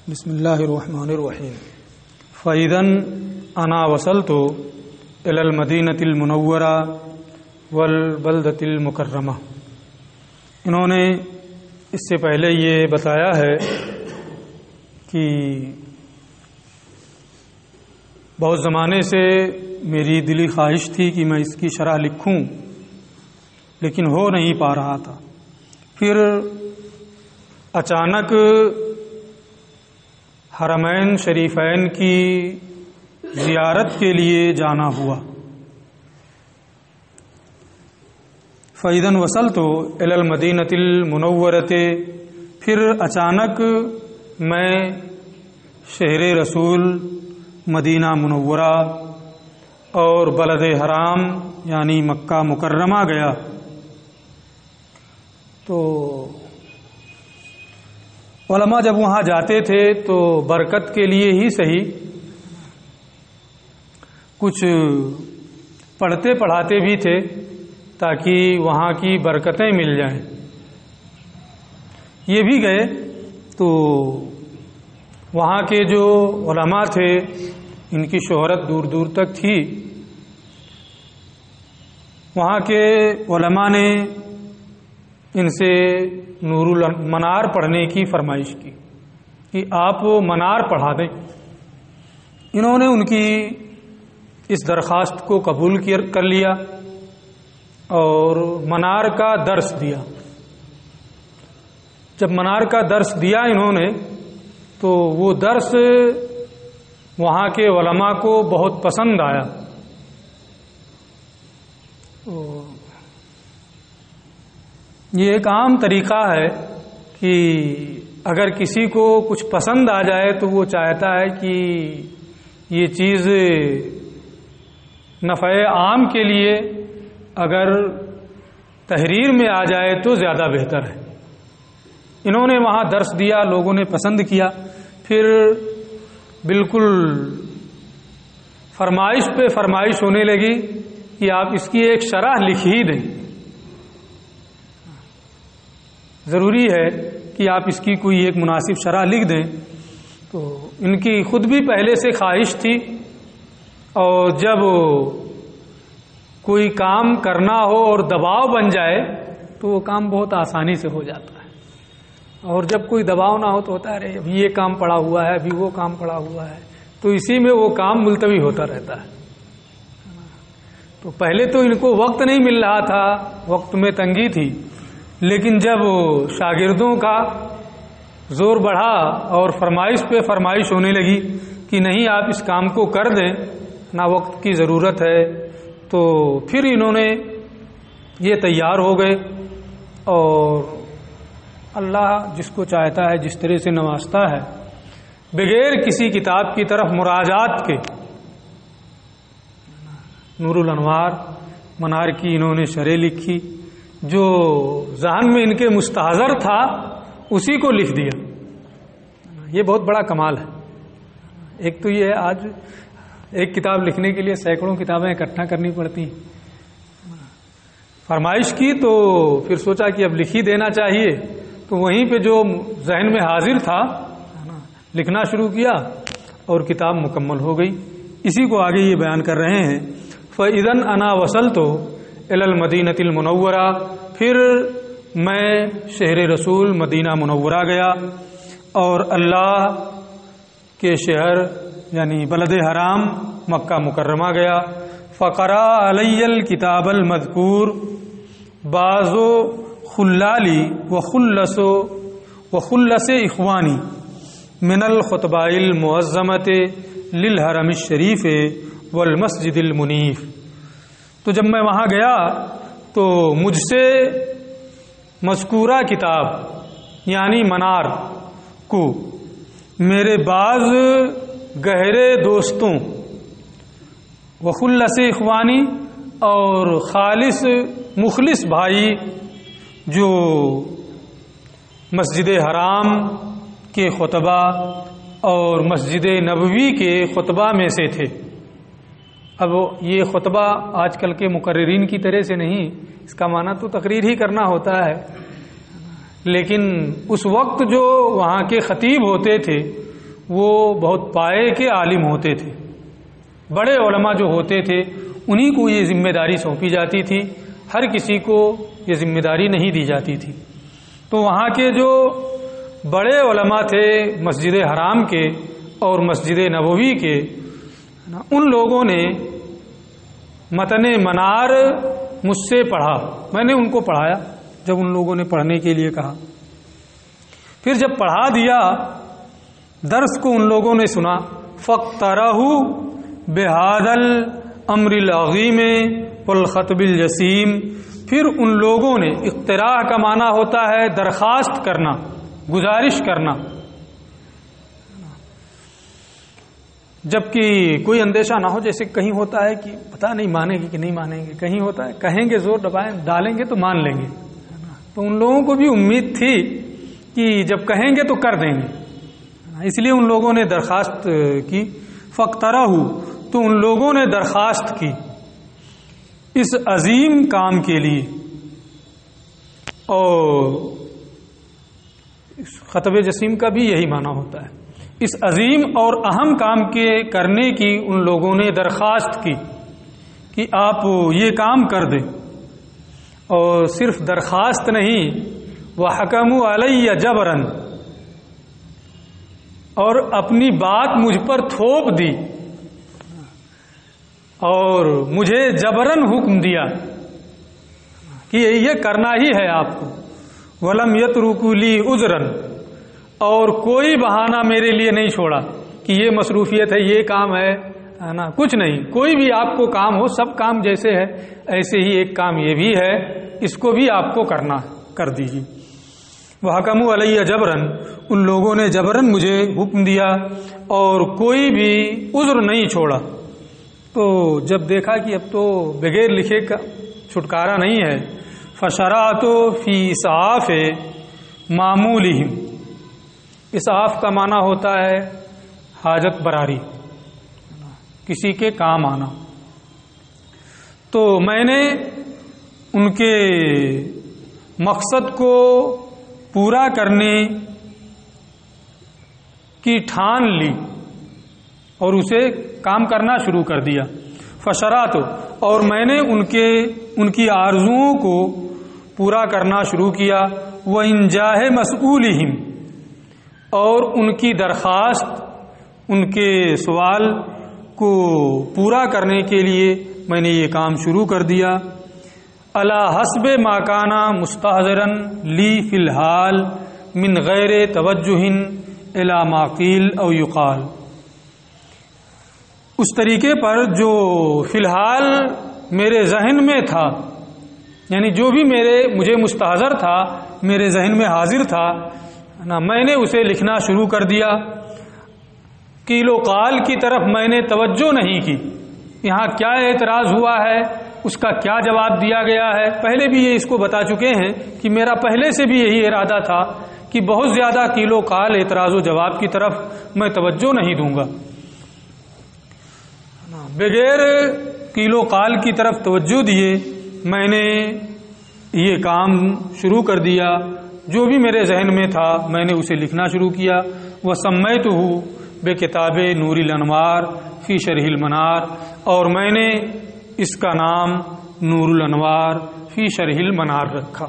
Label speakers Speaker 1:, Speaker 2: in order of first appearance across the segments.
Speaker 1: بسم اللہ الرحمن الرحیم فَإِذَنْ أَنَا وَصَلْتُ إِلَى الْمَدِينَةِ الْمُنَوَّرَةِ وَالْبَلْدَةِ الْمُكَرَّمَةِ۔ انہوں نے اس سے پہلے یہ بتایا ہے کہ بہت زمانے سے میری دلی خواہش تھی کہ میں اس کی شرح لکھوں، لیکن ہو نہیں پا رہا تھا۔ پھر اچانک حرمین شریفین کی زیارت کے لیے جانا ہوا۔ فَإِذَنْ وَصَلْتُ إِلَى الْمَدِينَةِ الْمُنَوَّرَةِ، پھر اچانک میں شہر رسول مدینہ منورہ اور بلد حرام یعنی مکہ مکرمہ گیا۔ تو علماء جب وہاں جاتے تھے تو برکت کے لیے ہی صحیح کچھ پڑھتے پڑھاتے بھی تھے تاکہ وہاں کی برکتیں مل جائیں۔ یہ بھی گئے تو وہاں کے جو علماء تھے ان کی شہرت دور دور تک تھی۔ وہاں کے علماء نے ان سے نور المنار پڑھنے کی فرمائش کی کہ آپ منار پڑھا دیں۔ انہوں نے ان کی اس درخواست کو قبول کر لیا اور منار کا درس دیا۔ جب منار کا درس دیا انہوں نے تو وہ درس وہاں کے علماء کو بہت پسند آیا۔ یہ ایک عام طریقہ ہے کہ اگر کسی کو کچھ پسند آ جائے تو وہ چاہتا ہے کہ یہ چیز نفع عام کے لیے اگر تحریر میں آ جائے تو زیادہ بہتر ہے۔ انہوں نے وہاں درس دیا، لوگوں نے پسند کیا، پھر بالکل فرمائش پہ فرمائش ہونے لگی کہ آپ اس کی ایک شرح لکھ ہی دیں۔ ضروری ہے کہ آپ اس کی کوئی ایک مناسب شرح لکھ دیں۔ تو ان کی خود بھی پہلے سے خواہش تھی، اور جب کوئی کام کرنا ہو اور دباؤ بن جائے تو وہ کام بہت آسانی سے ہو جاتا ہے، اور جب کوئی دباؤ نہ ہو تو ہوتا ہے ارے ابھی یہ کام پڑا ہوا ہے، ابھی وہ کام پڑا ہوا ہے، تو اسی میں وہ کام ملتوی ہوتا رہتا ہے۔ تو پہلے تو ان کو وقت نہیں مل رہا تھا، وقت میں تنگی تھی، لیکن جب شاگردوں کا زور بڑھا اور فرمائش پہ فرمائش ہونے لگی کہ نہیں آپ اس کام کو کر دیں، نہ وقت کی ضرورت ہے، تو پھر انہوں نے یہ تیار ہو گئے۔ اور اللہ جس کو چاہتا ہے جس طرح سے نوازتا ہے، بغیر کسی کتاب کی طرف مراجعات کے نور الانوار منار کی انہوں نے شرح لکھی۔ جو ذہن میں ان کے مستحضر تھا اسی کو لکھ دیا۔ یہ بہت بڑا کمال ہے۔ ایک تو یہ ہے آج ایک کتاب لکھنے کے لیے سینکڑوں کتابیں اکٹھا کرنی پڑتی ہیں۔ فرمائش کی تو پھر سوچا کہ اب لکھ ہی دینا چاہیے، تو وہیں پہ جو ذہن میں حاضر تھا لکھنا شروع کیا اور کتاب مکمل ہو گئی۔ اسی کو آگے یہ بیان کر رہے ہیں۔ فَإِذَنْ أَنَا وَصَلْتُ إِلَى الْمَدِينَةِ الْمُنَوَّرَةِ، پھر میں شہر رسول مدینہ منورہ گیا اور اللہ کے شہر یعنی بلد حرام مکہ مکرمہ گیا۔ فَقَرَأَ عَلَيَّ الْكِتَابَ الْمَذْكُورُ بَعْضُ خُلَّالِ وَخُلَّصِ إِخْوَانِي مِنَ الْخُطَبَاءِ الْمُعَظَّمَةِ لِلْحَرَمِ الشَّرِيفِ وَالْمَسْجِدِ الْمُنِيفِ۔ تو جب میں وہاں گیا تو مجھ سے مذکورہ کتاب یعنی منار کو میرے بعض گہرے دوستوں وخلص اخوانی اور خالص مخلص بھائی جو مسجد حرام کے خطبہ اور مسجد نبوی کے خطبہ میں سے تھے۔ اب یہ خطبہ آج کل کے مقررین کی طرح سے نہیں، اس کا معنی تو تقریر ہی کرنا ہوتا ہے، لیکن اس وقت جو وہاں کے خطیب ہوتے تھے وہ بہت پائے کے عالم ہوتے تھے، بڑے علماء جو ہوتے تھے انہی کو یہ ذمہ داری سونپی جاتی تھی، ہر کسی کو یہ ذمہ داری نہیں دی جاتی تھی۔ تو وہاں کے جو بڑے علماء تھے مسجد حرام کے اور مسجد نبوی کے، ان لوگوں نے متن منار مجھ سے پڑھا، میں نے ان کو پڑھایا جب ان لوگوں نے پڑھنے کے لیے کہا۔ پھر جب پڑھا دیا درس کو ان لوگوں نے سنا، فَاقْتَرَحُوا بِهَذَا الْأَمْرِ الْعَظِيمِ وَالْخَطْبِ الْجَسِيمِ، پھر ان لوگوں نے، اقتراح کا معنی ہوتا ہے درخواست کرنا، گزارش کرنا، جبکہ کوئی اندیشہ نہ ہو، جیسے کہیں ہوتا ہے کہ پتہ نہیں مانیں گے کہ نہیں مانیں گے، کہیں ہوتا ہے کہیں گے زور ڈالیں گے تو مان لیں گے، تو ان لوگوں کو بھی امید تھی کہ جب کہیں گے تو کر دیں گے، اس لیے ان لوگوں نے درخواست کی۔ فَاقْتَرَحُوا، تو ان لوگوں نے درخواست کی اس عظیم کام کے لیے، اور خطب جسیم کا بھی یہی معنی ہوتا ہے، اس عظیم اور اہم کام کے کرنے کی ان لوگوں نے درخواست کی کہ آپ یہ کام کر دیں، اور صرف درخواست نہیں، وَحَكَمُوا عَلَيَّ جَبْرًا، اور اپنی بات مجھ پر تھوپ دی اور مجھے جبرن حکم دیا کہ یہ کرنا ہی ہے آپ کو، وَلَمْ يَتْرُكُوا لِي عُذْرًا، اور کوئی بہانہ میرے لیے نہیں چھوڑا کہ یہ مصروفیت ہے، یہ کام ہے نا، کچھ نہیں، کوئی بھی آپ کو کام ہو، سب کام جیسے ہے ایسے ہی ایک کام یہ بھی ہے، اس کو بھی آپ کو کرنا، کر دیجیے۔ وَحَكَمُوا عَلَيَّ جَبْرًا، ان لوگوں نے جبرن مجھے حکم دیا اور کوئی بھی عذر نہیں چھوڑا۔ تو جب دیکھا کہ اب تو بغیر لکھے کا چھٹکارا نہیں ہے، فَشَرَعْتُ فِي إِسْعَافِ مَعْمُولِهِمْ، اسعاف کا معنی ہوتا ہے حاجت براری، کسی کے کام آنا۔ تو میں نے ان کے مقصد کو پورا کرنے کی ٹھان لی اور اسے کام کرنا شروع کر دیا۔ فشرات، اور میں نے ان کی آرزوؤں کو پورا کرنا شروع کیا۔ وَإِنْجَاهِ مَسْئُولِهِمْ، اور ان کی درخواست، ان کے سوال کو پورا کرنے کے لیے میں نے یہ کام شروع کر دیا۔ علی حسب ما کان مستحضرا لی فی الحال من غیر توجہ الی ما قیل او یقال، اس طریقے پر جو فی الحال میرے ذہن میں تھا، یعنی جو بھی مجھے مستحضر تھا، میرے ذہن میں حاضر تھا نا، میں نے اسے لکھنا شروع کر دیا۔ قیل و قال کی طرف میں نے توجہ نہیں کی، یہاں کیا اعتراض ہوا ہے، اس کا کیا جواب دیا گیا ہے، پہلے بھی یہ اس کو بتا چکے ہیں کہ میرا پہلے سے بھی یہی ارادہ تھا کہ بہت زیادہ قیل و قال، اعتراض و جواب کی طرف میں توجہ نہیں دوں گا۔ بغیر قیل و قال کی طرف توجہ دیے میں نے یہ کام شروع کر دیا، جو بھی میرے ذہن میں تھا میں نے اسے لکھنا شروع کیا۔ وَسَمَّيْتُهُ بِكِتَابِ نُورِ الْأَنْوَارِ فِي شَرْحِ الْمَنَارِ، اور میں نے اس کا نام نور الانوار فی شرح المنار رکھا۔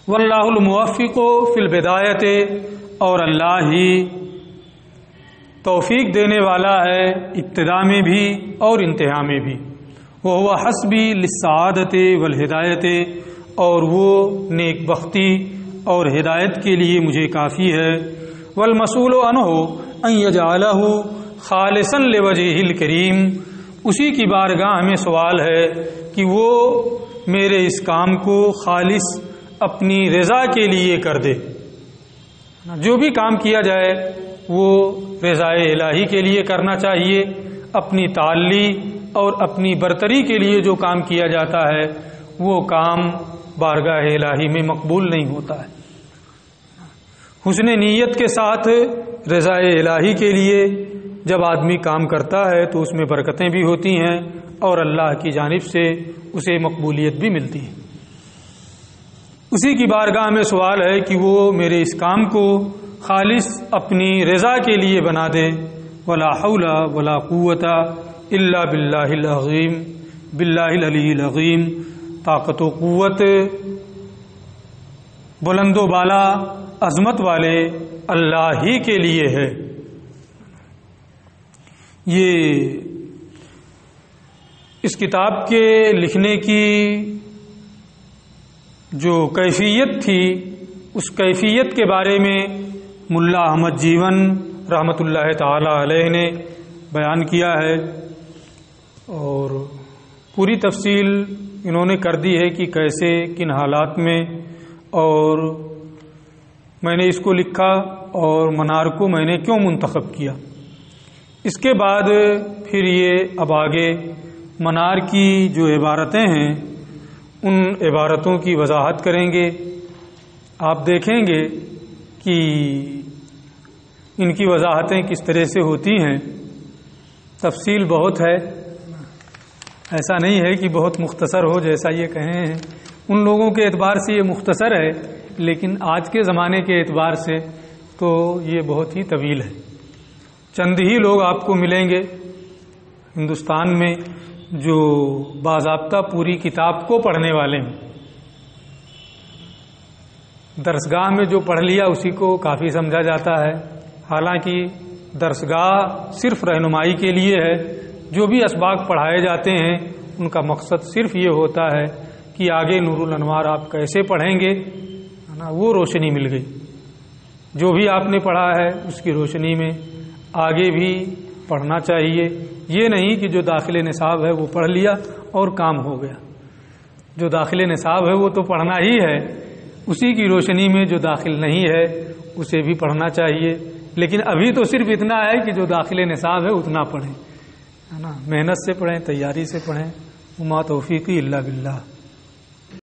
Speaker 1: واللہ الموفق فی البدایت، اور اللہ ہی توفیق دینے والا ہے ابتدا میں بھی اور انتہا میں بھی۔ وہو حسبی للسعادت والہدایت، اور وہ نیک بختی اور ہدایت کے لیے مجھے کافی ہے۔ والمسئول عنہ ان یجعلہ خالصا لوجہہ الکریم، اسی کی بارگاہ میں سوال ہے کہ وہ میرے اس کام کو خالص اپنی رضا کے لیے کر دے۔ جو بھی کام کیا جائے وہ رضا الہی کے لیے کرنا چاہیے، اپنی تعلی اور اپنی برتری کے لیے جو کام کیا جاتا ہے وہ کام بارگاہ الہی میں مقبول نہیں ہوتا ہے۔ حسن نیت کے ساتھ رضا الہی کے لیے جب آدمی کام کرتا ہے تو اس میں برکتیں بھی ہوتی ہیں اور اللہ کی جانب سے اسے مقبولیت بھی ملتی ہے۔ اسی کی بارگاہ میں سوال ہے کہ وہ میرے اس کام کو خالص اپنی رضا کے لیے بنا دے. ولا حول ولا قوت الا باللہ العظیم باللہ العلی العظیم. طاقت و قوت بلند و بالا عظمت والے اللہ ہی کے لیے ہے. یہ اس کتاب کے لکھنے کی جو کیفیت تھی اس کیفیت کے بارے میں ملا احمد جیون رحمۃ اللہ تعالی علیہ نے بیان کیا ہے اور پوری تفصیل انہوں نے کر دی ہے کہ کیسے کن حالات میں. اور میں نے اس کو لکھا اور منار کو میں نے کیوں منتخب کیا. اس کے بعد پھر یہ اب آگے منار کی جو عبارتیں ہیں ان عبارتوں کی وضاحت کریں گے. آپ دیکھیں گے کہ ان کی وضاحتیں کس طرح سے ہوتی ہیں. تفصیل بہت ہے، ایسا نہیں ہے کہ بہت مختصر ہو جیسا یہ کہیں ہیں. ان لوگوں کے اعتبار سے یہ مختصر ہے، لیکن آج کے زمانے کے اعتبار سے تو یہ بہت ہی طویل ہے. چند ہی لوگ آپ کو ملیں گے ہندوستان میں جو باضابطہ پوری کتاب کو پڑھنے والے ہیں. درسگاہ میں جو پڑھ لیا اسی کو کافی سمجھا جاتا ہے، حالانکہ درسگاہ صرف رہنمائی کے لیے ہے. جو بھی اسباق پڑھائے جاتے ہیں ان کا مقصد صرف یہ ہوتا ہے کہ آگے نور الانوار آپ کیسے پڑھیں گے نا، وہ روشنی مل گئی. جو بھی آپ نے پڑھا ہے اس کی روشنی میں آگے بھی پڑھنا چاہیے. یہ نہیں کہ جو داخل نصاب ہے وہ پڑھ لیا اور کام ہو گیا. جو داخل نصاب ہے وہ تو پڑھنا ہی ہے، اسی کی روشنی میں جو داخل نہیں ہے اسے بھی پڑھنا چاہیے. لیکن ابھی تو صرف اتنا ہے کہ جو داخل نصاب ہے اتنا پڑھیں، ہے نا. محنت سے پڑھیں، تیاری سے پڑھیں. وما توفیقی الا باللہ.